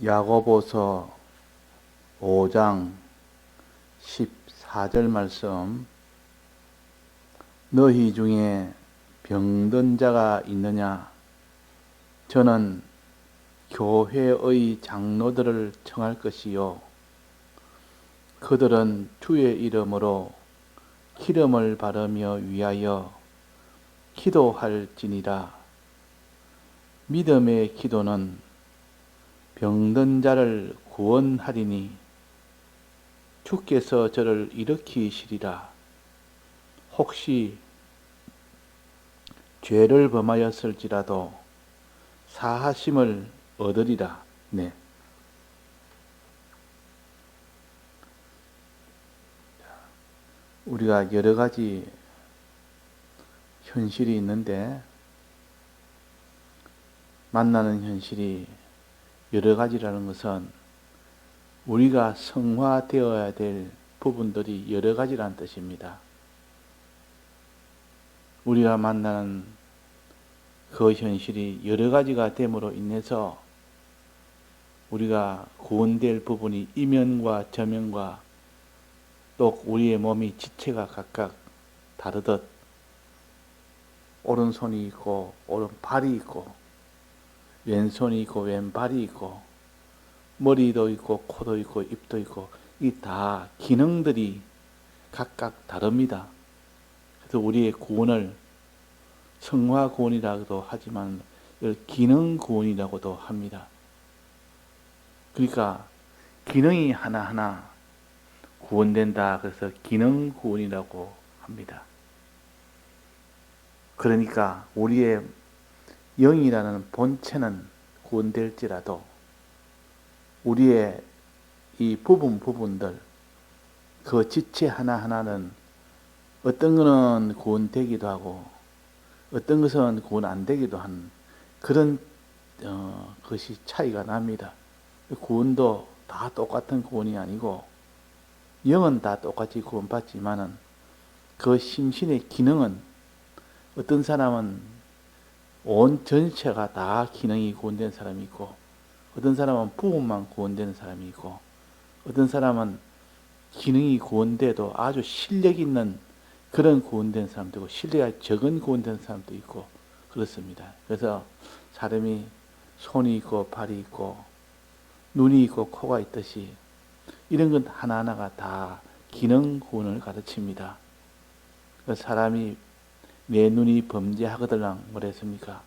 야고보서 5장 14절 말씀. 너희 중에 병든 자가 있느냐? 저는 교회의 장로들을 청할 것이요 그들은 주의 이름으로 기름을 바르며 위하여 기도할지니라. 믿음의 기도는 병든 자를 구원하리니 주께서 저를 일으키시리라. 혹시 죄를 범하였을지라도 사하심을 얻으리라. 네. 우리가 여러 가지 현실이 있는데 만나는 현실이 여러 가지라는 것은 우리가 성화되어야 될 부분들이 여러 가지라는 뜻입니다. 우리가 만나는 그 현실이 여러 가지가 됨으로 인해서 우리가 구원될 부분이 이면과 저면과 또 우리의 몸이 지체가 각각 다르듯 오른손이 있고 오른발이 있고 왼손이 있고 왼발이 있고 머리도 있고 코도 있고 입도 있고 이 다 기능들이 각각 다릅니다. 그래서 우리의 구원을 성화 구원이라고도 하지만 기능 구원이라고도 합니다. 그러니까 기능이 하나하나 구원된다. 그래서 기능 구원이라고 합니다. 그러니까 우리의 영이라는 본체는 구원될지라도 우리의 이 부분들 그 지체 하나하나는 어떤 것은 구원되기도 하고 어떤 것은 구원 안 되기도 한 그런 것이 차이가 납니다. 구원도 다 똑같은 구원이 아니고 영은 다 똑같이 구원받지만은 그 심신의 기능은 어떤 사람은 온 전체가 다 기능이 구원된 사람이 있고 어떤 사람은 부분만 구원되는 사람이 있고 어떤 사람은 기능이 구원돼도 아주 실력 있는 그런 구원된 사람도 있고 실력이 적은 구원된 사람도 있고 그렇습니다. 그래서 사람이 손이 있고 발이 있고 눈이 있고 코가 있듯이 이런 것 하나하나가 다 기능 구원을 가르칩니다. 사람이 내 눈이 범죄하거들랑 뭐랬습니까?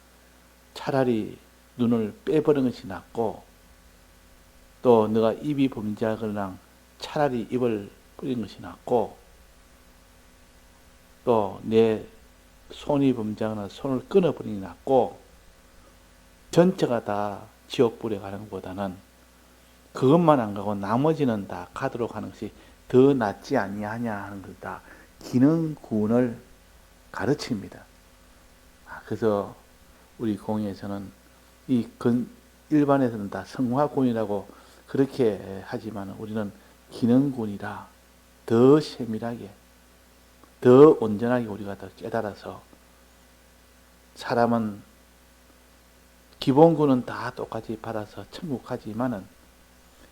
차라리 눈을 빼버리는 것이 낫고 또 너가 입이 범죄하거들랑 차라리 입을 뿌리는 것이 낫고 또 내 손이 범죄하거나 손을 끊어버리는 것이 낫고 전체가 다 지옥불에 가는 것보다는 그것만 안 가고 나머지는 다 가도록 하는 것이 더 낫지 아니하냐 하는 것 다 기능 구원을 가르칩니다. 그래서 우리 공예에서는 일반에서는 다 성화구원이라고 그렇게 하지만 우리는 기능구원이라 더 세밀하게 더 온전하게 우리가 더 깨달아서 사람은 기본구는 다 똑같이 받아서 천국 가지만은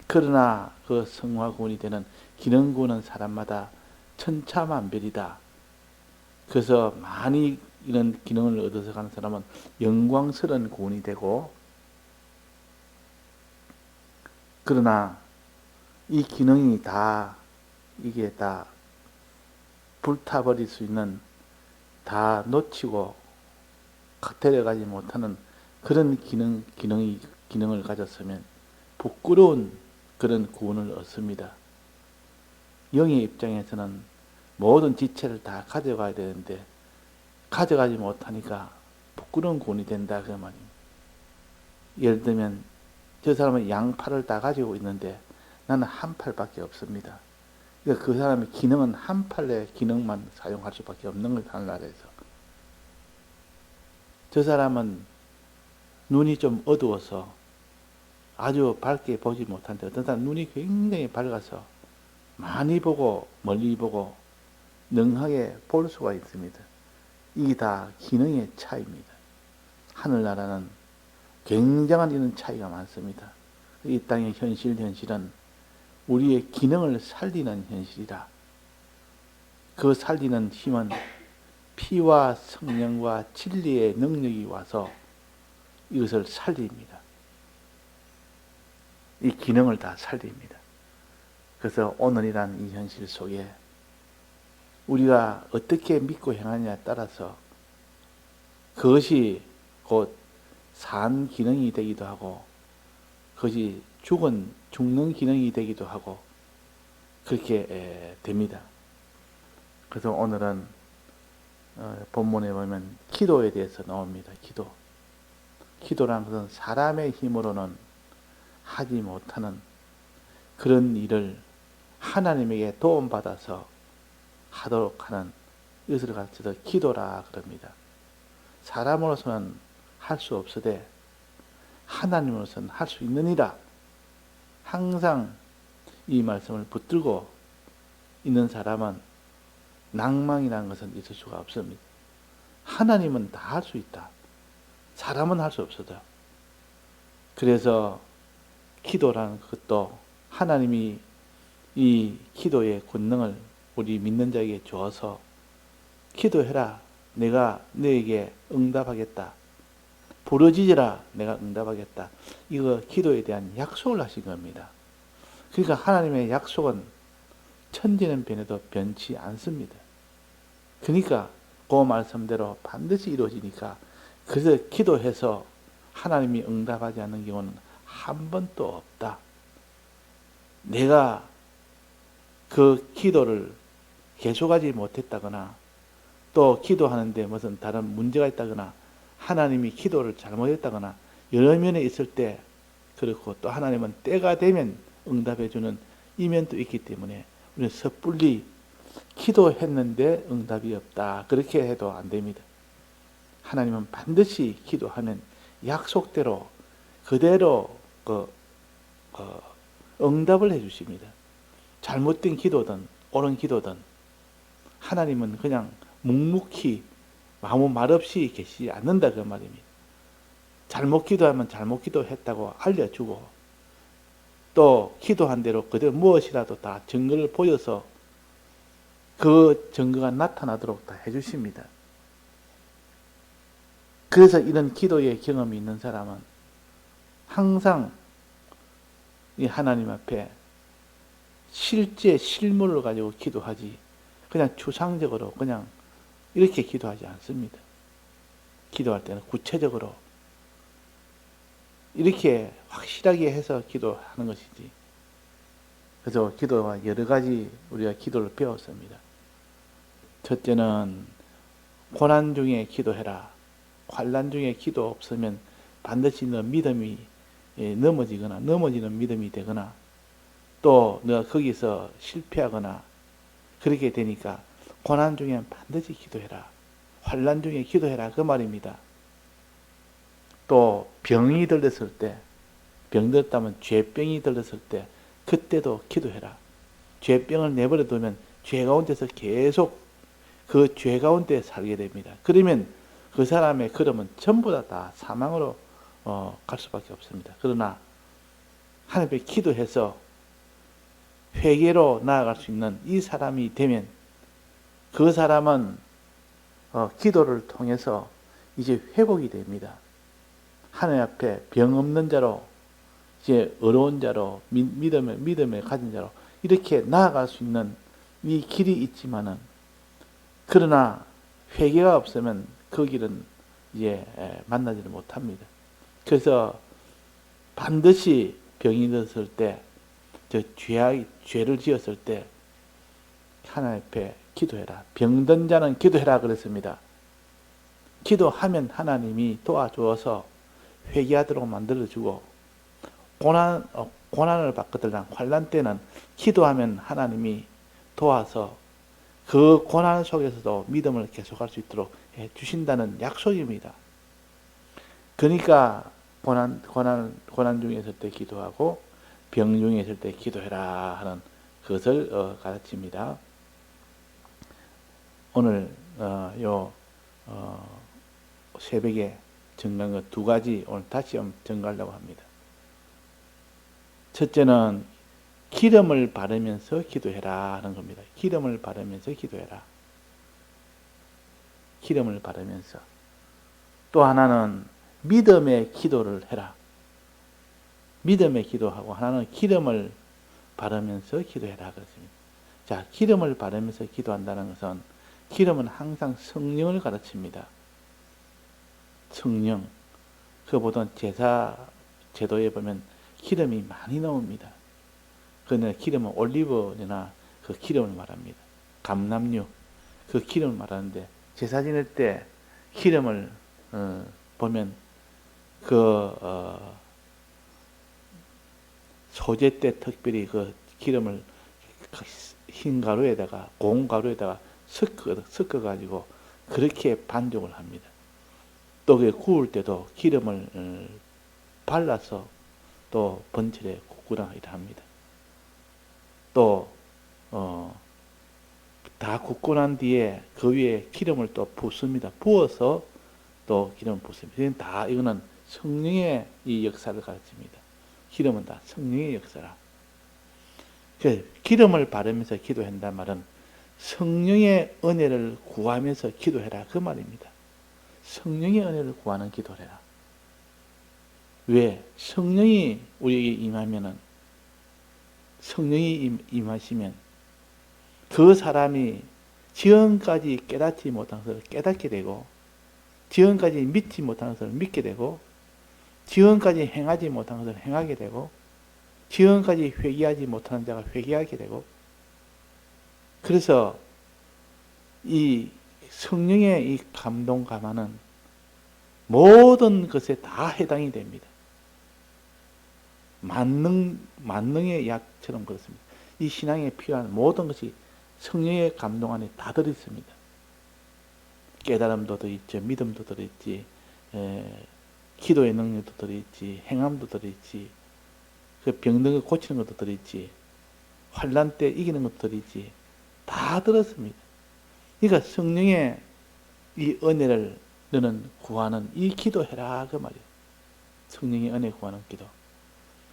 그러나 그 성화구원이 되는 기능구원은 사람마다 천차만별이다. 그래서 많이 이런 기능을 얻어서 가는 사람은 영광스러운 구원이 되고 그러나 이 기능이 다 이게 다 불타버릴 수 있는 다 놓치고 데려가지 못하는 그런 기능을 가졌으면 부끄러운 그런 구원을 얻습니다. 영의 입장에서는 모든 지체를 다 가져가야 되는데 가져가지 못하니까 부끄러운 구원이 된다 그 말입니다. 예를 들면 저 사람은 양팔을 다 가지고 있는데 나는 한 팔밖에 없습니다. 그러니까 그 사람의 기능은 한 팔의 기능만 사용할 수밖에 없는 걸 하늘나라에서. 저 사람은 눈이 좀 어두워서 아주 밝게 보지 못하는데 어떤 사람은 눈이 굉장히 밝아서 많이 보고 멀리 보고 능하게 볼 수가 있습니다. 이게 다 기능의 차이입니다. 하늘나라는 굉장한 이런 차이가 많습니다. 이 땅의 현실은 우리의 기능을 살리는 현실이라. 그 살리는 힘은 피와 성령과 진리의 능력이 와서 이것을 살립니다. 이 기능을 다 살립니다. 그래서 오늘이란 이 현실 속에 우리가 어떻게 믿고 행하느냐에 따라서 그것이 곧 산 기능이 되기도 하고 그것이 죽는 기능이 되기도 하고 그렇게 됩니다. 그래서 오늘은 본문에 보면 기도에 대해서 나옵니다. 기도란 것은 사람의 힘으로는 하지 못하는 그런 일을 하나님에게 도움받아서 하도록 하는 이것을 가르쳐서 기도라 그럽니다. 사람으로서는 할 수 없으되 하나님으로서는 할 수 있느니라. 항상 이 말씀을 붙들고 있는 사람은 낭망이라는 것은 있을 수가 없습니다. 하나님은 다 할 수 있다. 사람은 할 수 없어도. 그래서 기도라는 것도 하나님이 이 기도의 권능을 우리 믿는 자에게 주어서 기도해라. 내가 너에게 응답하겠다. 부르짖으라. 내가 응답하겠다. 이거 기도에 대한 약속을 하신 겁니다. 그러니까 하나님의 약속은 천지는 변해도 변치 않습니다. 그러니까 그 말씀대로 반드시 이루어지니까 그래서 기도해서 하나님이 응답하지 않는 경우는 한 번도 없다. 내가 그 기도를 계속하지 못했다거나 또 기도하는데 무슨 다른 문제가 있다거나 하나님이 기도를 잘못했다거나 여러 면에 있을 때 그렇고 또 하나님은 때가 되면 응답해주는 이면도 있기 때문에 우리는 섣불리 기도했는데 응답이 없다. 그렇게 해도 안 됩니다. 하나님은 반드시 기도하면 약속대로 그대로 응답을 해주십니다. 잘못된 기도든 옳은 기도든 하나님은 그냥 묵묵히 아무 말 없이 계시지 않는다 그 말입니다. 잘못 기도하면 잘못 기도했다고 알려주고 또 기도한 대로 그대로 무엇이라도 다 증거를 보여서 그 증거가 나타나도록 다 해주십니다. 그래서 이런 기도의 경험이 있는 사람은 항상 이 하나님 앞에 실제 실물을 가지고 기도하지 그냥 추상적으로 그냥 이렇게 기도하지 않습니다. 기도할 때는 구체적으로 이렇게 확실하게 해서 기도하는 것이지. 그래서 기도가 여러 가지 우리가 기도를 배웠습니다. 첫째는 고난 중에 기도해라. 환난 중에 기도 없으면 반드시 너 믿음이 넘어지거나 넘어지는 믿음이 되거나 또 너가 거기서 실패하거나 그렇게 되니까 고난 중에 반드시 기도해라. 환난 중에 기도해라. 그 말입니다. 또 병이 들렸을 때, 병 들었다면 죄병이 들렸을 때 그때도 기도해라. 죄병을 내버려 두면 죄 가운데서 계속 그 죄 가운데 살게 됩니다. 그러면 그 사람의 걸음은 전부 다 사망으로 갈 수밖에 없습니다. 그러나 하나님께 기도해서 회개로 나아갈 수 있는 이 사람이 되면 그 사람은 기도를 통해서 이제 회복이 됩니다. 하나님 앞에 병 없는 자로 이제 어려운 자로 믿음을 가진 자로 이렇게 나아갈 수 있는 이 길이 있지만은 그러나 회개가 없으면 그 길은 이제 만나지를 못합니다. 그래서 반드시 병이 들었을 때, 죄를 지었을 때 하나님 앞에 기도해라. 병든 자는 기도해라 그랬습니다. 기도하면 하나님이 도와주어서 회개하도록 만들어주고 고난을 받거든 환난 때는 기도하면 하나님이 도와서 그 고난 속에서도 믿음을 계속할 수 있도록 해주신다는 약속입니다. 그러니까 고난 중에 있을 때 기도하고 병 중에 있을 때 기도해라 하는 것을 가르칩니다. 오늘 새벽에 정리한 것 두 가지 오늘 다시 정리하려고 합니다. 첫째는 기름을 바르면서 기도해라 하는 겁니다. 기름을 바르면서 기도해라. 기름을 바르면서. 또 하나는 믿음의 기도를 해라. 믿음의 기도하고 하나는 기름을 바르면서 기도해라 그렇습니다. 자, 기름을 바르면서 기도한다는 것은 기름은 항상 성령을 가르칩니다. 성령. 그보다 제사 제도에 보면 기름이 많이 나옵니다. 그런데 기름은 올리브나 그 기름을 말합니다. 감람류 그 기름을 말하는데 제사 지낼 때 기름을 보면 소제 때 특별히 그 기름을 흰 가루에다가 고운 가루에다가 섞어 가지고 그렇게 반죽을 합니다. 또 구울 때도 기름을 발라서 또 번철에 굽거나 합니다. 또 다 굽고 난 뒤에 그 위에 기름을 또 붓습니다. 부어서 또 기름을 붓습니다. 이거는 성령의 이 역사를 가르칩니다. 기름은 다 성령의 역사라. 기름을 바르면서 기도한다는 말은 성령의 은혜를 구하면서 기도해라 그 말입니다. 성령의 은혜를 구하는 기도를 해라. 왜? 성령이 우리에게 임하면은 성령이 임하시면 그 사람이 지금까지 깨닫지 못한 것을 깨닫게 되고 지금까지 믿지 못한 것을 믿게 되고 지금까지 행하지 못한 것을 행하게 되고 지금까지 회개하지 못하는 자가 회개하게 되고 그래서 이 성령의 이 감동 감화는 모든 것에 다 해당이 됩니다. 만능의 약처럼 그렇습니다. 이 신앙에 필요한 모든 것이 성령의 감동 안에 다 들어있습니다. 깨달음도 들어있죠. 믿음도 들어있지. 기도의 능력도 들어있지. 행함도 들어있지. 그 병든 거 고치는 것도 들어있지. 환난 때 이기는 것도 들어있지. 다 들었습니다. 그러니까 성령의 이 은혜를 너는 구하는 이 기도해라 그 말이에요. 성령의 은혜 구하는 기도.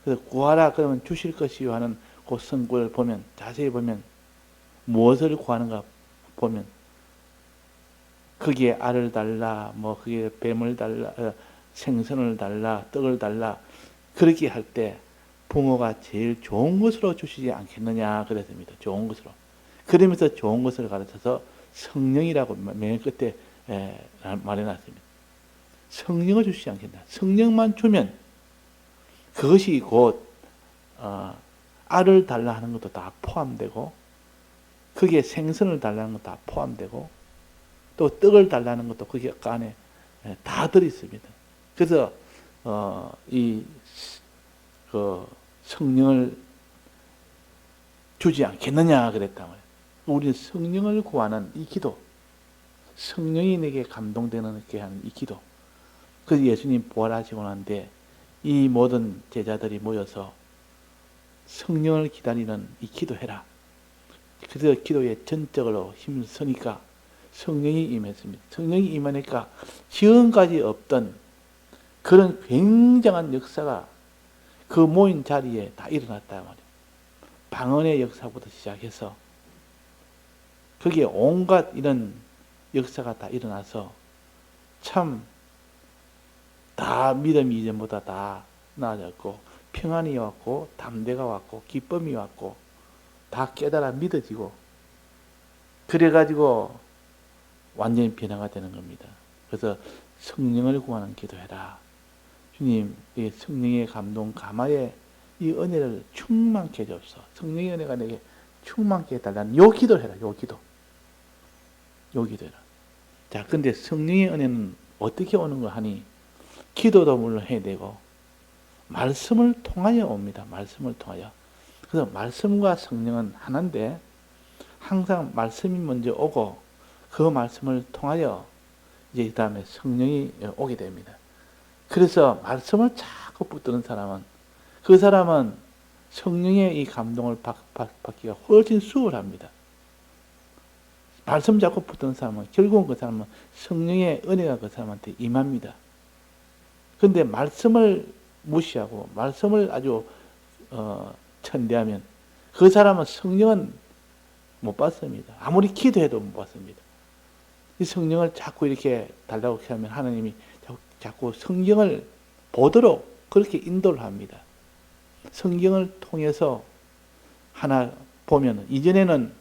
그래서 구하라 그러면 주실 것이요 하는 그 성구를 보면 자세히 보면 무엇을 구하는가 보면 거기에 알을 달라 뭐 거기에 뱀을 달라 생선을 달라 떡을 달라 그렇게 할 때 부모가 제일 좋은 것으로 주시지 않겠느냐 그랬습니다. 좋은 것으로. 그러면서 좋은 것을 가르쳐서 성령이라고 맨 끝에 말해놨습니다. 성령을 주시지 않겠나. 성령만 주면 그것이 곧 알을 달라 하는 것도 다 포함되고 거기에 생선을 달라는 것도 다 포함되고 또 떡을 달라는 것도 거기 안에 다 들어있습니다. 그래서 성령을 주지 않겠느냐 그랬단 말이에요. 우리는 성령을 구하는 이 기도, 성령이 내게 감동되는 게 하는 이 기도. 그래서 예수님 부활하시고 난데 이 모든 제자들이 모여서 성령을 기다리는 이 기도해라. 그래서 기도에 전적으로 힘쓰니까 성령이 임했습니다. 성령이 임하니까 지금까지 없던 그런 굉장한 역사가 그 모인 자리에 다 일어났다 말이에요. 방언의 역사부터 시작해서 거기에 온갖 이런 역사가 다 일어나서 참 다 믿음이 이전보다 다 나아졌고 평안이 왔고 담대가 왔고 기쁨이 왔고 다 깨달아 믿어지고 그래가지고 완전히 변화가 되는 겁니다. 그래서 성령을 구하는 기도해라. 주님, 이 성령의 감동 감화에 이 은혜를 충만케 해주옵소서. 성령의 은혜가 내게 충만케 해달라는 요 기도를 해라. 요 기도. 요 기도해라. 자, 근데 성령의 은혜는 어떻게 오는 거 하니? 기도도 물론 해야 되고 말씀을 통하여 옵니다. 말씀을 통하여. 그래서 말씀과 성령은 하나인데 항상 말씀이 먼저 오고 그 말씀을 통하여 이제 그 다음에 성령이 오게 됩니다. 그래서 말씀을 자꾸 붙드는 사람은 그 사람은 성령의 이 감동을 받기가 훨씬 수월합니다. 말씀 자꾸 붙드는 사람은 결국은 그 사람은 성령의 은혜가 그 사람한테 임합니다. 그런데 말씀을 무시하고 말씀을 아주 천대하면 그 사람은 성령은 못 받습니다. 아무리 기도해도 못 받습니다. 이 성령을 자꾸 이렇게 달라고 하면 하나님이 자꾸 성경을 보도록 그렇게 인도를 합니다. 성경을 통해서 하나 보면 이전에는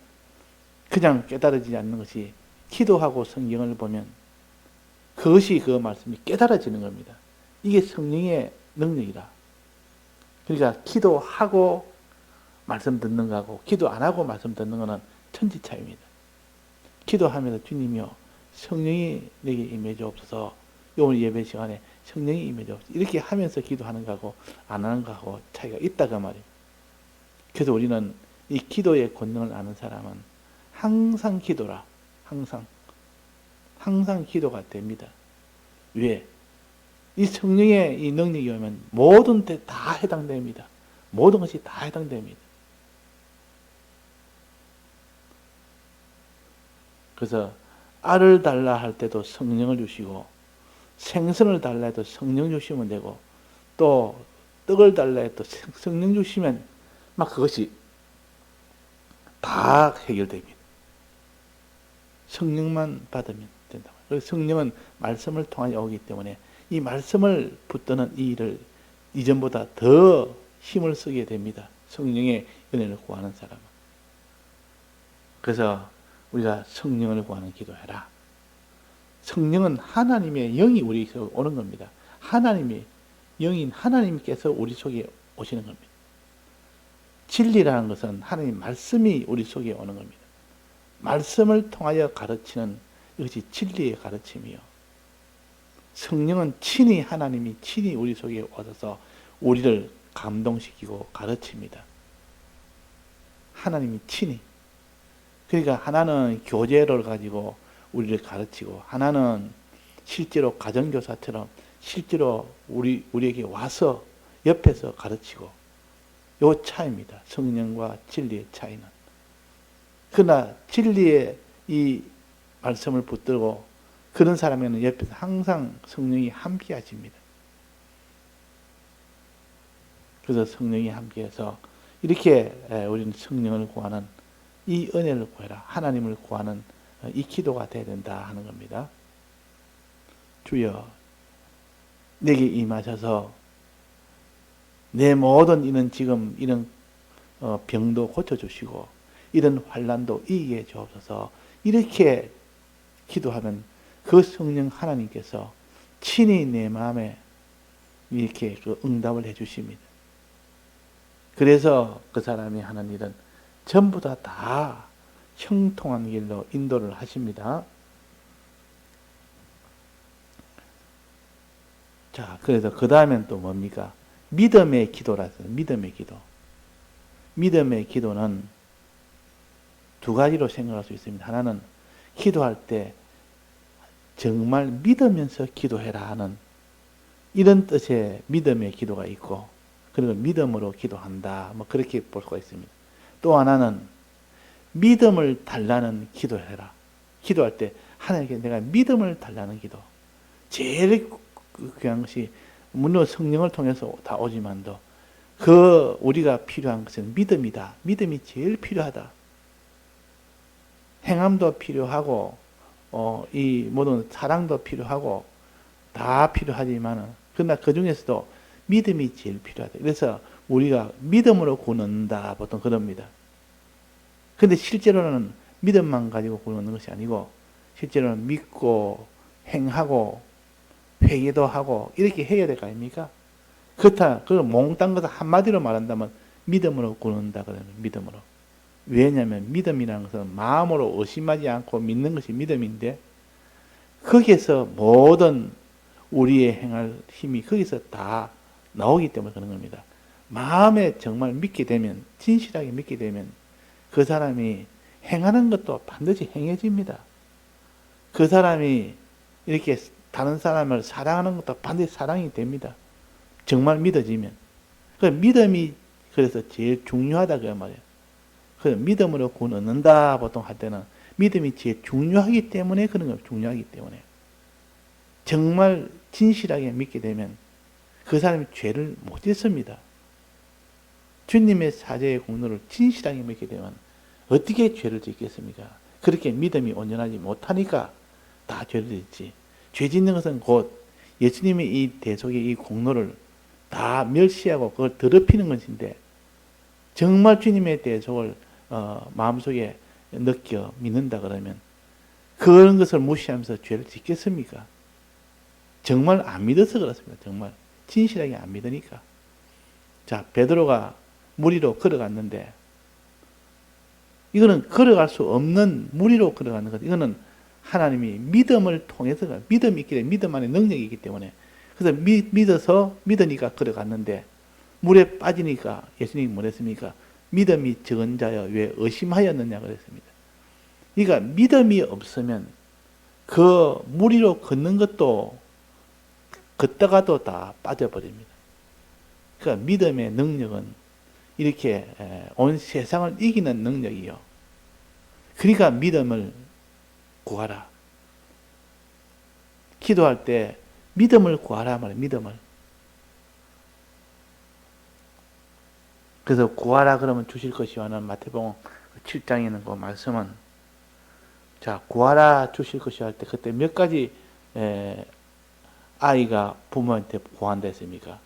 그냥 깨달아지지 않는 것이 기도하고 성경을 보면 그것이 그 말씀이 깨달아지는 겁니다. 이게 성령의 능력이라. 그러니까 기도하고 말씀 듣는 거하고 기도 안 하고 말씀 듣는 거는 천지 차이입니다. 기도하면서 주님이여 성령이 내게 임해주옵소서. 오늘 예배 시간에 성령이 임해주옵소서. 이렇게 하면서 기도하는 거하고 안 하는 거하고 차이가 있다고 말이에요. 그래서 우리는 이 기도의 권능을 아는 사람은 항상 기도라. 항상 기도가 됩니다. 왜? 이 성령의 이 능력이 오면 모든 데 다 해당됩니다. 모든 것이 다 해당됩니다. 그래서 알을 달라 할 때도 성령을 주시고 생선을 달라 해도 성령 주시면 되고 또 떡을 달라 해도 성령 주시면 막 그것이 다 해결됩니다. 성령만 받으면 된다. 그래서 성령은 말씀을 통하여 오기 때문에 이 말씀을 붙드는 이 일을 이전보다 더 힘을 쓰게 됩니다. 성령의 은혜를 구하는 사람은. 그래서 우리가 성령을 구하는 기도해라. 성령은 하나님의 영이 우리 속에 오는 겁니다. 하나님의 영인 하나님께서 우리 속에 오시는 겁니다. 진리라는 것은 하나님 말씀이 우리 속에 오는 겁니다. 말씀을 통하여 가르치는 이것이 진리의 가르침이요. 성령은 친히 하나님이 친히 우리 속에 오셔서 우리를 감동시키고 가르칩니다. 하나님이 친히. 그러니까 하나는 교재를 가지고 우리를 가르치고 하나는 실제로 가정교사처럼 실제로 우리에게 와서 옆에서 가르치고 요 차이입니다. 성령과 진리의 차이는. 그러나 진리의 이 말씀을 붙들고 그런 사람에는 옆에서 항상 성령이 함께 하십니다. 그래서 성령이 함께해서 이렇게 우리는 성령을 구하는 이 은혜를 구해라. 하나님을 구하는 이 기도가 돼야 된다 하는 겁니다. 주여 내게 임하셔서 내 모든 이는 지금 이런 병도 고쳐주시고 이런 환난도 이기게 해 주옵소서. 이렇게 기도하면 그 성령 하나님께서 친히 내 마음에 이렇게 그 응답을 해 주십니다. 그래서 그 사람이 하는 일은 전부 다 형통한 길로 인도를 하십니다. 자, 그래서 그 다음엔 또 뭡니까? 믿음의 기도라서 믿음의 기도. 믿음의 기도는 두 가지로 생각할 수 있습니다. 하나는 기도할 때 정말 믿으면서 기도해라 하는 이런 뜻의 믿음의 기도가 있고 그리고 믿음으로 기도한다. 뭐 그렇게 볼 수가 있습니다. 또 하나는 믿음을 달라는 기도해라. 기도할 때 하나님께 내가 믿음을 달라는 기도. 제일 귀한 것이 물론 성령을 통해서 다 오지만도 그 우리가 필요한 것은 믿음이다. 믿음이 제일 필요하다. 행함도 필요하고 이 모든 사랑도 필요하고 다 필요하지만은 그러나 그 중에서도 믿음이 제일 필요하다. 그래서 우리가 믿음으로 구원한다 보통 그럽니다. 근데 실제로는 믿음만 가지고 구원하는 것이 아니고 실제로는 믿고 행하고 회개도 하고 이렇게 해야 될 거 아닙니까? 그렇다. 그걸 몽땅 것을 한마디로 말한다면 믿음으로 구원한다 그러면 믿음으로. 왜냐하면 믿음이라는 것은 마음으로 의심하지 않고 믿는 것이 믿음인데 거기에서 모든 우리의 행할 힘이 거기서 다 나오기 때문에 그런 겁니다. 마음에 정말 믿게 되면 진실하게 믿게 되면 그 사람이 행하는 것도 반드시 행해집니다. 그 사람이 이렇게 다른 사람을 사랑하는 것도 반드시 사랑이 됩니다. 정말 믿어지면. 그 믿음이 그래서 제일 중요하다 그 말이에요. 그 믿음으로 구원 얻는다 보통 할 때는 믿음이 제일 중요하기 때문에 그런 거예요. 중요하기 때문에. 정말 진실하게 믿게 되면 그 사람이 죄를 못 짓습니다. 주님의 사죄의 공로를 진실하게 믿게 되면 어떻게 죄를 짓겠습니까? 그렇게 믿음이 온전하지 못하니까 다 죄를 짓지. 죄 짓는 것은 곧 예수님의 이 대속의 이 공로를 다 멸시하고 그걸 더럽히는 것인데, 정말 주님의 대속을 마음속에 느껴 믿는다 그러면 그런 것을 무시하면서 죄를 짓겠습니까? 정말 안 믿어서 그렇습니다. 정말 진실하게 안 믿으니까. 자, 베드로가 물 위로 걸어갔는데, 이거는 걸어갈 수 없는 물 위로 걸어가는 것. 이거는 하나님이 믿음을 통해서, 믿음이 있기 때문에, 믿음 안에 능력이 있기 때문에, 그래서 믿으니까 걸어갔는데, 물에 빠지니까 예수님이 뭐랬습니까? 믿음이 적은 자여 왜 의심하였느냐 그랬습니다. 그러니까 믿음이 없으면 그 물 위로 걷는 것도 걷다가도 다 빠져버립니다. 그러니까 믿음의 능력은 이렇게 온 세상을 이기는 능력이요. 그러니까 믿음을 구하라. 기도할 때 믿음을 구하라 말이에요. 믿음을. 그래서 구하라 그러면 주실 것이와는 마태복음 7장에 있는 그 말씀은, 자, 구하라 주실 것이와 할 때 그때 몇 가지 아이가 부모한테 구한다 했습니까?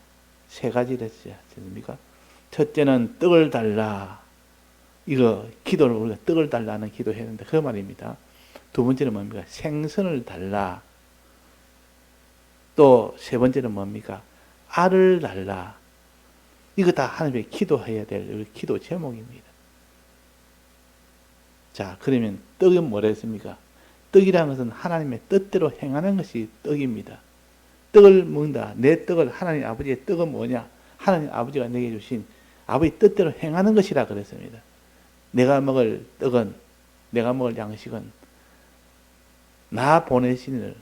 세 가지를 했습니까? 첫째는 떡을 달라. 이거 기도를 우리가 떡을 달라는 기도해야 된다. 그 말입니다. 두 번째는 뭡니까? 생선을 달라. 또 세 번째는 뭡니까? 알을 달라. 이거 다 하나님께 기도해야 될 기도 제목입니다. 자, 그러면 떡은 뭐라 했습니까? 떡이라는 것은 하나님의 뜻대로 행하는 것이 떡입니다. 떡을 먹는다. 내 떡을, 하나님 아버지의 떡은 뭐냐? 하나님 아버지가 내게 주신 아버지 뜻대로 행하는 것이라 그랬습니다. 내가 먹을 떡은, 내가 먹을 양식은 나 보내신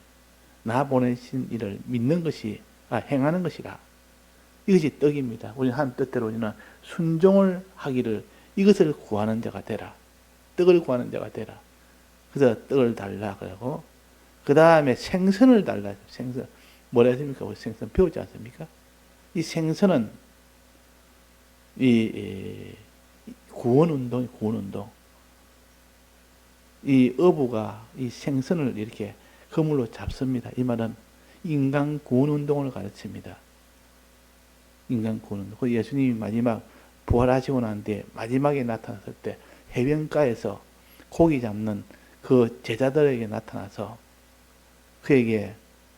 이를 믿는 것이, 행하는 것이라. 이것이 떡입니다. 우리는 하나님 뜻대로 우리는 순종을 하기를, 이것을 구하는 자가 되라. 떡을 구하는 자가 되라. 그래서 떡을 달라 그러고, 그 다음에 생선을 달라. 생선. 뭐라 했습니까? 우리 생선 배우지 않습니까? 이 생선은 이 구원운동. 이 어부가 이 생선을 이렇게 그물로 잡습니다. 이 말은 인간 구원운동을 가르칩니다. 인간 구원운동. 그 예수님이 마지막 부활하시고 난 뒤에 마지막에 나타났을 때 해변가에서 고기 잡는 그 제자들에게 나타나서 그에게,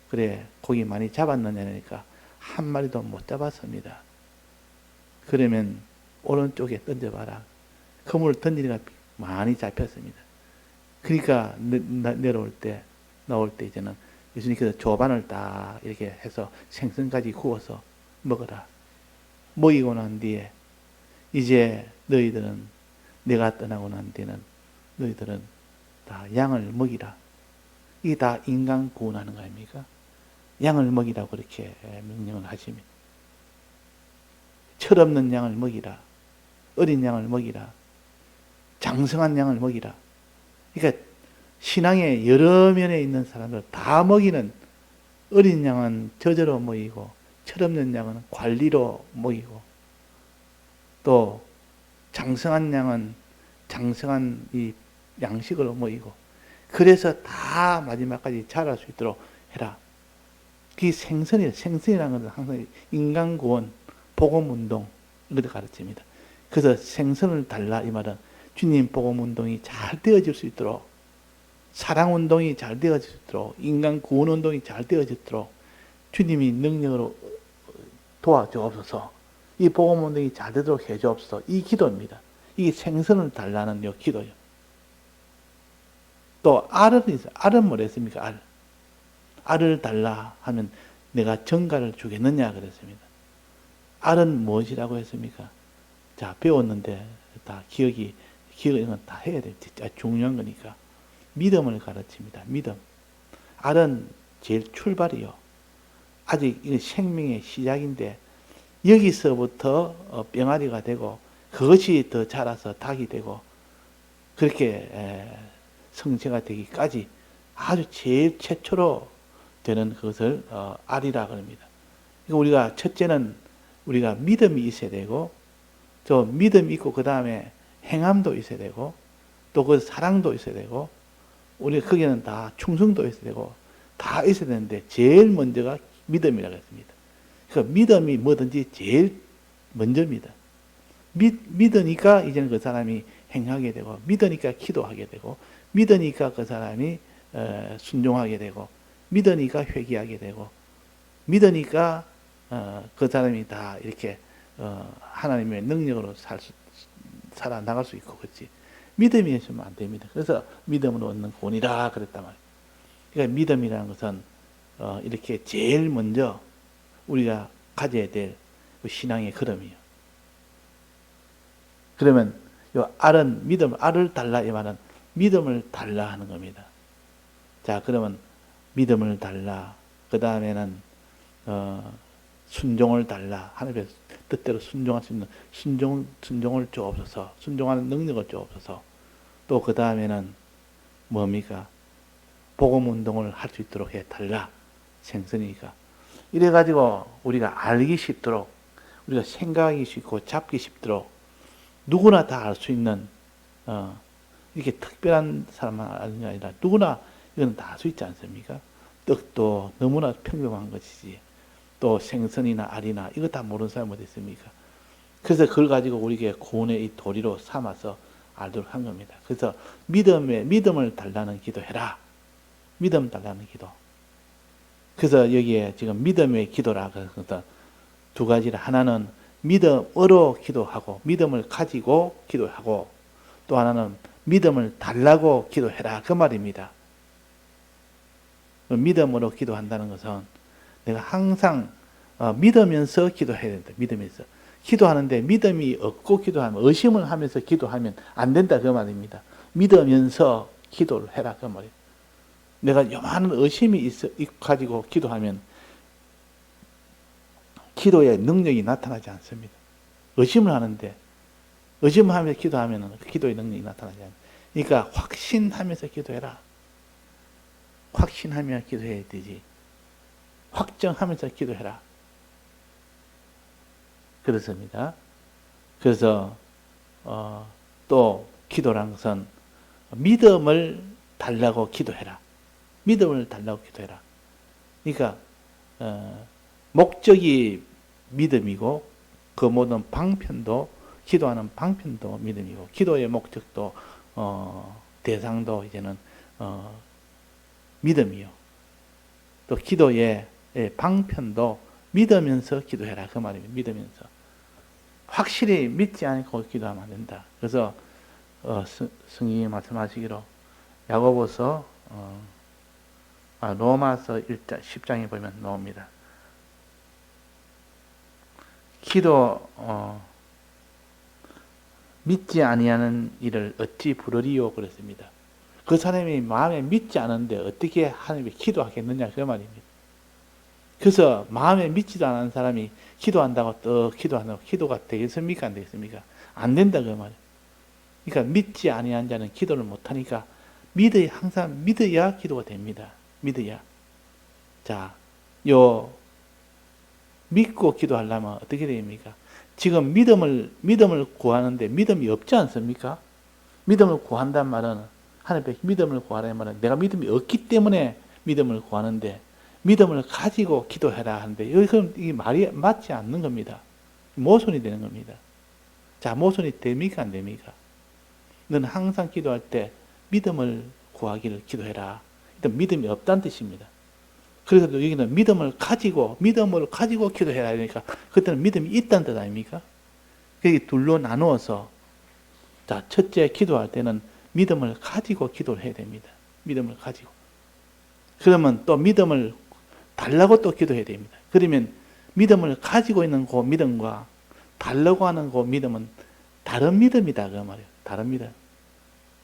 그래 고기 많이 잡았느냐니까 한 마리도 못 잡았습니다. 그러면 오른쪽에 던져봐라. 그물을 던지니까 많이 잡혔습니다. 그러니까 나올 때 이제는 예수님께서 조반을 딱 이렇게 해서 생선까지 구워서 먹어라. 먹이고 난 뒤에 이제 너희들은, 내가 떠나고 난 뒤에는 너희들은 다 양을 먹이라. 이게 다 인간 구원하는 거 아닙니까? 양을 먹이라고 그렇게 명령을 하십니다. 철없는 양을 먹이라. 어린 양을 먹이라. 장성한 양을 먹이라. 그러니까 신앙의 여러 면에 있는 사람들 다 먹이는, 어린 양은 저저로 먹이고, 철없는 양은 관리로 먹이고, 또 장성한 양은 장성한 이 양식으로 먹이고, 그래서 다 마지막까지 자랄 수 있도록 해라. 그게 생선이라는 것은 항상 인간 구원, 복음 운동, 이것을 가르칩니다. 그래서 생선을 달라 이 말은 주님 복음 운동이 잘 되어질 수 있도록, 사랑 운동이 잘 되어질 수 있도록, 인간 구원 운동이 잘 되어지도록 주님이 능력으로 도와주옵소서. 이 복음 운동이 잘 되도록 해주옵소서. 이 기도입니다. 이게 생선을 달라는 이 기도예요. 또 알은 있어요. 알은 뭐라 했습니까? 알을 달라 하면 내가 정가를 주겠느냐 그랬습니다. 알은 무엇이라고 했습니까? 자, 배웠는데 다 기억은 다 해야 돼요. 진짜 중요한 거니까. 믿음을 가르칩니다. 믿음. 알은 제일 출발이요. 아직 생명의 시작인데 여기서부터 병아리가 되고 그것이 더 자라서 닭이 되고 그렇게 성체가 되기까지 아주 제일 최초로 되는 그것을 알이라 그럽니다. 그러니까 우리가 첫째는 우리가 믿음이 있어야 되고, 저 믿음이 있고 그 다음에 행함도 있어야 되고 또 그 사랑도 있어야 되고 우리 거기는 다 충성도 있어야 되고 다 있어야 되는데 제일 먼저가 믿음이라고 했습니다. 그 믿음이 뭐든지 제일 먼저입니다. 믿으니까 이제는 그 사람이 행하게 되고 믿으니까 기도하게 되고 믿으니까 그 사람이 순종하게 되고 믿으니까 회개하게 되고 믿으니까 그 사람이 다 이렇게 하나님의 능력으로 살아나갈 수 있고 그렇지. 믿음이 있으면 안 됩니다. 그래서 믿음으로 얻는 구원이라 그랬단 말이에요. 그러니까 믿음이라는 것은 이렇게 제일 먼저 우리가 가져야 될 신앙의 걸음이에요. 그러면 요 알은 믿음, 알을 달라 이 말은 믿음을 달라 하는 겁니다. 자, 그러면 믿음을 달라. 그 다음에는 순종을 달라. 하나님의 뜻대로 순종할 수 있는 순종을 주옵소서. 순종하는 능력을 주옵소서. 또 그 다음에는 뭡니까? 복음 운동을 할 수 있도록 해 달라. 생선이니까. 이래가지고 우리가 알기 쉽도록 우리가 생각하기 쉽고 잡기 쉽도록 누구나 다 알 수 있는 이렇게 특별한 사람만 아는 게 아니라 누구나 이건 다 알 수 있지 않습니까? 떡도 너무나 평범한 것이지 또 생선이나 알이나 이거 다 모르는 사람이 어디 있습니까? 그래서 그걸 가지고 우리에게 구원의 이 도리로 삼아서 알도록 한 겁니다. 그래서 믿음을 달라는 기도해라. 믿음 달라는 기도. 그래서 여기에 지금 믿음의 기도라 그래서 두 가지라. 하나는 믿음으로 기도하고 믿음을 가지고 기도하고 또 하나는 믿음을 달라고 기도해라 그 말입니다. 믿음으로 기도한다는 것은 내가 항상 믿으면서 기도해야 된다. 믿으면서 기도하는데 믿음이 없고 기도하면 의심을 하면서 기도하면 안 된다 그 말입니다. 믿으면서 기도를 해라 그 말이에요. 내가 요만한 의심이 가지고 기도하면 기도의 능력이 나타나지 않습니다. 의심을 하는데 의심하면서 기도하면 그 기도의 능력이 나타나지 않습니다. 그러니까 확신하면서 기도해라. 확신하며 기도해야 되지. 확정하면서 기도해라. 그렇습니다. 그래서 또 기도라는 것은 믿음을 달라고 기도해라. 믿음을 달라고 기도해라. 그러니까 목적이 믿음이고 그 모든 방편도 기도하는 방편도 믿음이고 기도의 목적도 대상도 이제는 믿음이요. 또 기도의 방편도 믿으면서 기도해라 그 말입니다. 믿으면서 확실히 믿지 않고 기도하면 안 된다. 그래서 성경이 말씀하시기로 야고보서 로마서 1장 10장에 보면 나옵니다. 기도 믿지 아니하는 일을 어찌 부르리요 그랬습니다. 그 사람이 마음에 믿지 않은데 어떻게 하나님이 기도하겠느냐 그 말입니다. 그래서 마음에 믿지도 않은 사람이 기도한다고 또 기도한다고 기도가 되겠습니까 안 되겠습니까? 안 된다 그 말이에요. 그러니까 믿지 아니한 자는 기도를 못하니까 항상 믿어야 기도가 됩니다. 믿어야. 자, 믿고 기도하려면 어떻게 됩니까? 지금 믿음을 구하는데 믿음이 없지 않습니까? 믿음을 구한단 말은 하나님께 믿음을 구하라는 말은 내가 믿음이 없기 때문에 믿음을 구하는데 믿음을 가지고 기도해라 하는데 이게 말이 맞지 않는 겁니다. 모순이 되는 겁니다. 자, 모순이 됩니까 안 됩니까? 너는 항상 기도할 때 믿음을 구하기를 기도해라. 일단 믿음이 없다는 뜻입니다. 그래서 여기는 믿음을 가지고 기도해라. 그러니까 그때는 믿음이 있다는 뜻 아닙니까? 그게 둘로 나누어서 자, 첫째 기도할 때는 믿음을 가지고 기도를 해야 됩니다. 믿음을 가지고. 그러면 또 믿음을 달라고 또 기도해야 됩니다. 그러면 믿음을 가지고 있는 그 믿음과 달라고 하는 그 믿음은 다른 믿음이다 그 말이에요. 다른 믿음.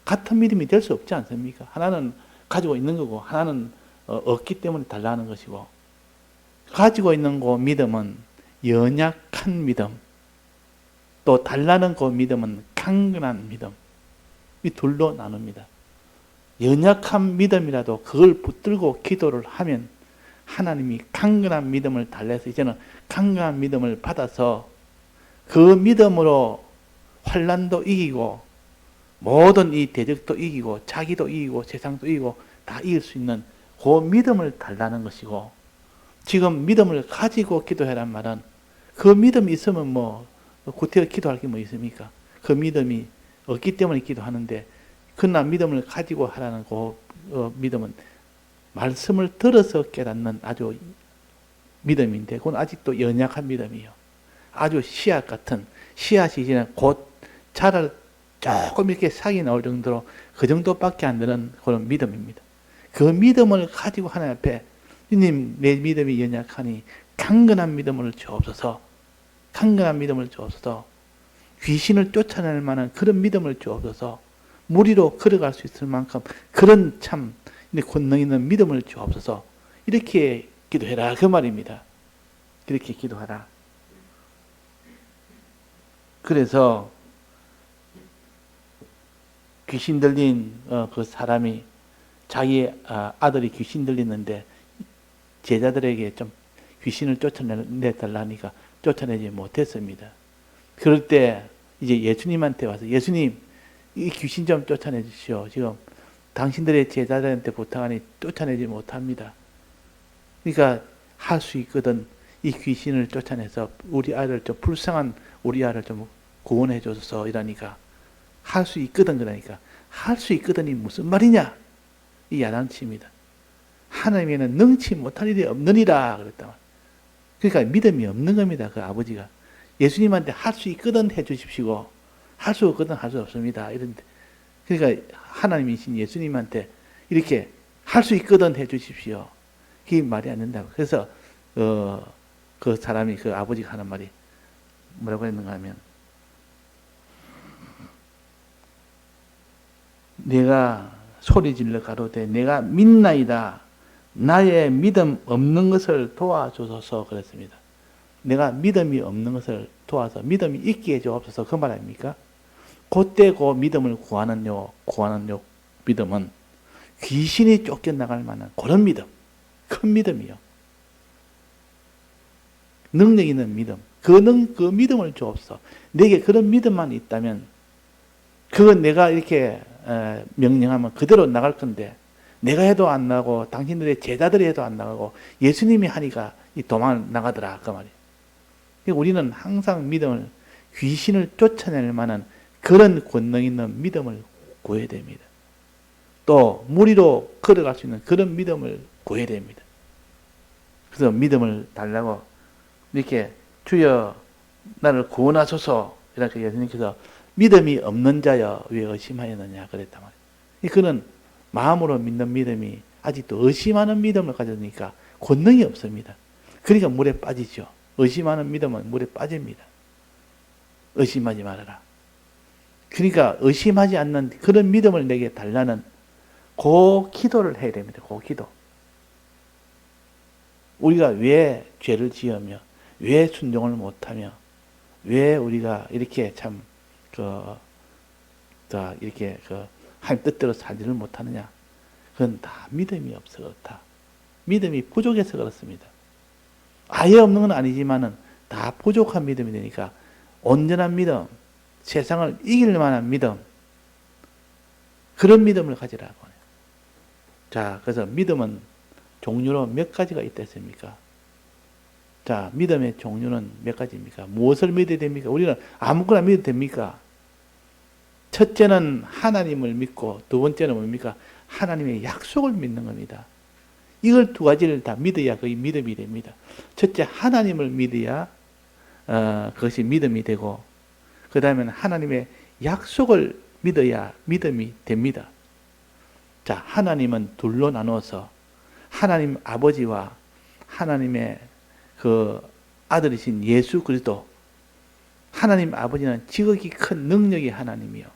같은 믿음이 될 수 없지 않습니까? 하나는 가지고 있는 거고 하나는 없기 때문에 달라는 것이고 가지고 있는 그 믿음은 연약한 믿음 또 달라는 그 믿음은 강건한 믿음 이 둘로 나눕니다. 연약한 믿음이라도 그걸 붙들고 기도를 하면 하나님이 강건한 믿음을 달래서 이제는 강건한 믿음을 받아서 그 믿음으로 환난도 이기고 모든 이 대적도 이기고 자기도 이기고 세상도 이기고 다 이길 수 있는 그 믿음을 달라는 것이고, 지금 믿음을 가지고 기도해란 말은 그 믿음이 있으면 뭐 구태여 기도할 게 뭐 있습니까? 그 믿음이 없기 때문에 기도하는데, 그러나 믿음을 가지고 하라는 그 믿음은 말씀을 들어서 깨닫는 아주 믿음인데, 그건 아직도 연약한 믿음이에요. 아주 씨앗 같은, 씨앗이 이제 곧 자랄 조금 이렇게 싹이 나올 정도로 그 정도밖에 안 되는 그런 믿음입니다. 그 믿음을 가지고 하나님 앞에, 주님 내 믿음이 연약하니 강건한 믿음을 주옵소서, 강건한 믿음을 주옵소서, 귀신을 쫓아낼 만한 그런 믿음을 주옵소서, 무리로 걸어갈 수 있을 만큼 그런 참 권능 있는 믿음을 주옵소서, 이렇게 기도해라 그 말입니다. 그렇게 기도하라. 그래서 귀신 들린 그 사람이 자기 아들이 귀신 들리는데 제자들에게 좀 귀신을 쫓아내달라니까 쫓아내지 못했습니다. 그럴 때 이제 예수님한테 와서, 예수님 이 귀신 좀 쫓아내 주시오. 지금 당신들의 제자들한테 부탁하니 쫓아내지 못합니다. 그러니까 할 수 있거든 이 귀신을 쫓아내서 우리 아이를 좀, 불쌍한 우리 아이를 좀 구원해 줘서 이러니까, 할 수 있거든, 그러니까 할 수 있거든이 무슨 말이냐, 이 야단치입니다. 하나님에는 능치 못할 일이 없느니라 그랬단 말이에요. 그러니까 믿음이 없는 겁니다. 그 아버지가 예수님한테 할 수 있거든 해 주십시오, 할 수 없거든 할 수 없습니다 이런데, 그러니까 하나님이신 예수님한테 이렇게 할 수 있거든 해 주십시오, 그게 말이 안 된다고. 그래서 그 사람이, 그 아버지가 하는 말이 뭐라고 했는가 하면, 내가 소리 질러 가로되 내가 믿나이다, 나의 믿음 없는 것을 도와주소서 그랬습니다. 내가 믿음이 없는 것을 도와서 믿음이 있게 해주옵소서, 그 말 아닙니까? 그때 그 믿음을 구하는 믿음은 귀신이 쫓겨나갈 만한 그런 믿음, 큰 믿음이요. 능력 있는 믿음, 그 믿음을 주옵소서. 내게 그런 믿음만 있다면 그건 내가 이렇게 명령하면 그대로 나갈 건데, 내가 해도 안 나가고 당신들의 제자들이 해도 안 나가고 예수님이 하니까 이 도망을 나가더라 그 말이에요. 우리는 항상 믿음을, 귀신을 쫓아낼 만한 그런 권능 있는 믿음을 구해야 됩니다. 또 무리로 걸어갈 수 있는 그런 믿음을 구해야 됩니다. 그래서 믿음을 달라고 이렇게 주여 나를 구원하소서 이렇게 예수님께서 믿음이 없는 자여 왜 의심하였느냐 그랬단 말이에요. 그는 마음으로 믿는 믿음이 아직도 의심하는 믿음을 가졌으니까 권능이 없습니다. 그러니까 물에 빠지죠. 의심하는 믿음은 물에 빠집니다. 의심하지 말아라. 그러니까 의심하지 않는 그런 믿음을 내게 달라는 그 기도를 해야 됩니다. 그 기도. 우리가 왜 죄를 지으며, 왜 순종을 못하며, 왜 우리가 이렇게 참 이렇게 하나님 뜻대로 살지를 못하느냐? 그건 다 믿음이 없어서 그렇다. 믿음이 부족해서 그렇습니다. 아예 없는 건 아니지만은 다 부족한 믿음이 되니까 온전한 믿음, 세상을 이길 만한 믿음, 그런 믿음을 가지라고 해요. 자, 그래서 믿음은 종류로 몇 가지가 있다 했습니까? 자, 믿음의 종류는 몇 가지입니까? 무엇을 믿어야 됩니까? 우리는 아무거나 믿어도 됩니까? 첫째는 하나님을 믿고, 두 번째는 뭡니까? 하나님의 약속을 믿는 겁니다. 이걸 두 가지를 다 믿어야 그게 믿음이 됩니다. 첫째, 하나님을 믿어야 그것이 믿음이 되고, 그 다음에는 하나님의 약속을 믿어야 믿음이 됩니다. 자, 하나님은 둘로 나누어서 하나님 아버지와 하나님의 그 아들이신 예수 그리스도, 하나님 아버지는 지극히 큰 능력의 하나님이요,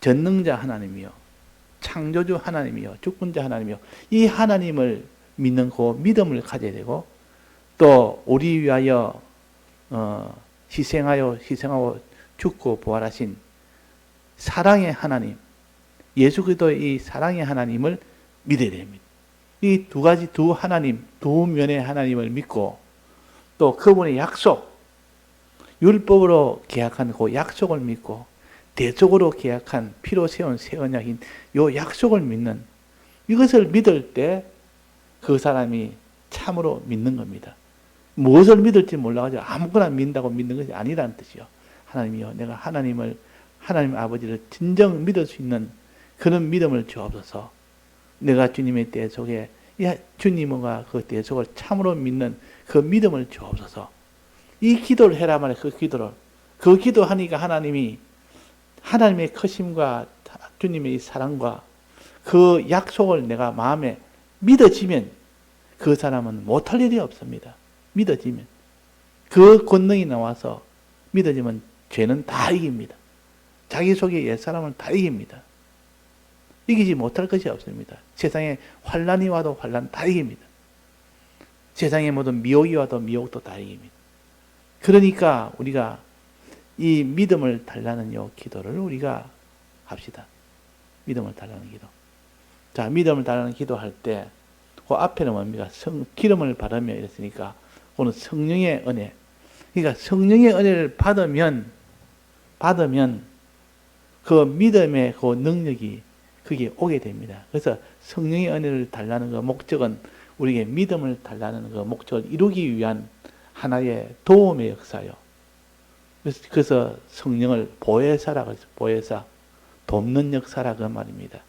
전능자 하나님이요, 창조주 하나님이요, 주권자 하나님이요, 이 하나님을 믿는 그 믿음을 가져야 되고, 또 우리 위하여 희생하고 죽고 부활하신 사랑의 하나님, 예수 그리스도의 이 사랑의 하나님을 믿어야 됩니다. 이 두 가지, 두 하나님, 두 면의 하나님을 믿고, 또 그분의 약속, 율법으로 계약한 그 약속을 믿고 대속으로 계약한 피로 세운 새 언약인 요 약속을 믿는 이것을 믿을 때 그 사람이 참으로 믿는 겁니다. 무엇을 믿을지 몰라가지고 아무거나 믿는다고 믿는 것이 아니라는 뜻이요. 하나님이요, 내가 하나님 아버지를 진정 믿을 수 있는 그런 믿음을 주옵소서. 내가 주님의 대속에 주님과 그 대속을 참으로 믿는 그 믿음을 주옵소서. 이 기도를 해라 말이에요. 그 기도하니까 하나님이 하나님의 크심과 주님의 이 사랑과 그 약속을 내가 마음에 믿어지면 그 사람은 못할 일이 없습니다. 믿어지면 그 권능이 나와서 믿어지면 죄는 다 이깁니다. 자기 속의 옛사람은 다 이깁니다. 이기지 못할 것이 없습니다. 세상에 환난이 와도 환난 다 이깁니다. 세상에 모든 미혹이 와도 미혹도 다 이깁니다. 그러니까 우리가 이 믿음을 달라는 요 기도를 우리가 합시다. 믿음을 달라는 기도. 자, 믿음을 달라는 기도할 때 그 앞에는 뭡니까? 기름을 바르며 이랬으니까 그거는 성령의 은혜. 그러니까 성령의 은혜를 받으면 그 믿음의 그 능력이 그게 오게 됩니다. 그래서 성령의 은혜를 달라는 그 목적은 우리에게 믿음을 달라는 그 목적을 이루기 위한 하나의 도움의 역사요. 그래서 성령을 보혜사라고 해서 보혜사, 돕는 역사라 그 말입니다.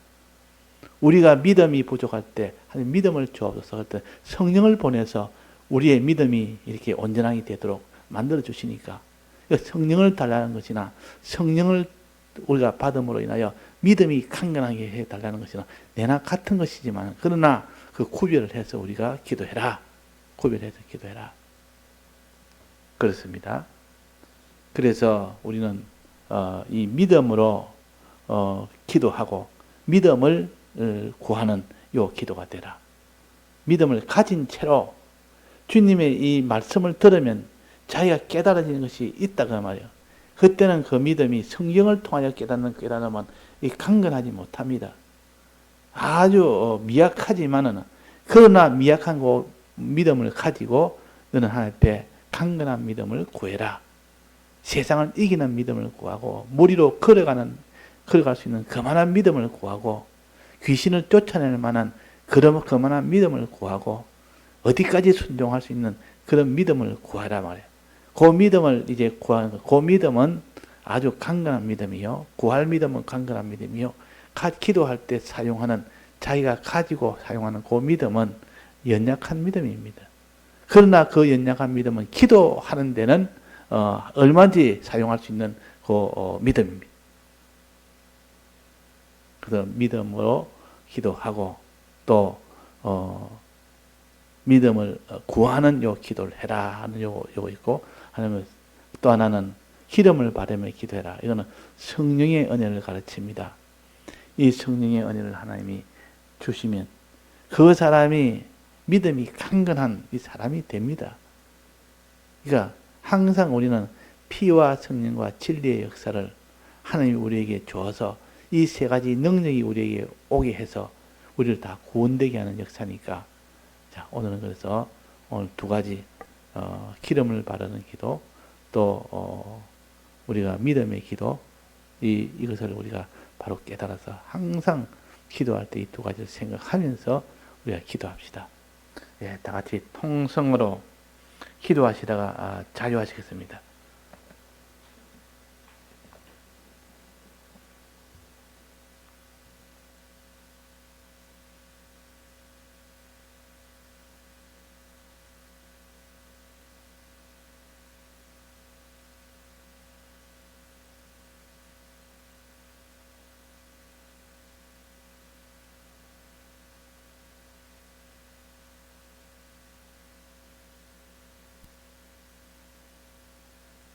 우리가 믿음이 부족할 때 하나님 믿음을 주옵소서 할 때 성령을 보내서 우리의 믿음이 이렇게 온전하게 되도록 만들어 주시니까 성령을 달라는 것이나 성령을 우리가 받음으로 인하여 믿음이 강건하게 해 달라는 것이나 내나 같은 것이지만 그러나 그 구별을 해서 우리가 기도해라. 구별해서 기도해라. 그렇습니다. 그래서 우리는 이 믿음으로 기도하고 믿음을 구하는 요 기도가 되라. 믿음을 가진 채로 주님의 이 말씀을 들으면 자기가 깨달아지는 것이 있다고 말이에요. 그때는 그 믿음이 성경을 통하여 깨닫는 깨달음은 강건하지 못합니다. 아주 미약하지만은 그러나 미약한 그 믿음을 가지고 너는 하나님 앞에 강건한 믿음을 구해라. 세상을 이기는 믿음을 구하고 무리로 걸어갈 수 있는 그만한 믿음을 구하고 귀신을 쫓아낼 만한 그만한 믿음을 구하고 어디까지 순종할 수 있는 그런 믿음을 구하라 말이에요. 그 믿음을 이제 구하는 거. 그 믿음은 아주 강건한 믿음이요. 구할 믿음은 강건한 믿음이요. 기도할 때 사용하는 자기가 가지고 사용하는 그 믿음은 연약한 믿음입니다. 그러나 그 연약한 믿음은 기도하는 데는 얼마든지 사용할 수 있는 그 믿음입니다. 그래서 믿음으로 기도하고 또 믿음을 구하는 요 기도를 해라 하는 요거 있고 하나님은 또 하나는 기름을 바르며 기도해라. 이거는 성령의 은혜를 가르칩니다. 이 성령의 은혜를 하나님이 주시면 그 사람이 믿음이 강건한 이 사람이 됩니다. 그러니까 항상 우리는 피와 성령과 진리의 역사를 하나님이 우리에게 주어서 이 세 가지 능력이 우리에게 오게 해서 우리를 다 구원되게 하는 역사니까 자, 오늘은 그래서 오늘 두 가지 기름을 바르는 기도 또 우리가 믿음의 기도 이것을 우리가 바로 깨달아서 항상 기도할 때 이 두 가지를 생각하면서 우리가 기도합시다. 예, 다 같이 통성으로 기도하시다가 자유하시겠습니다.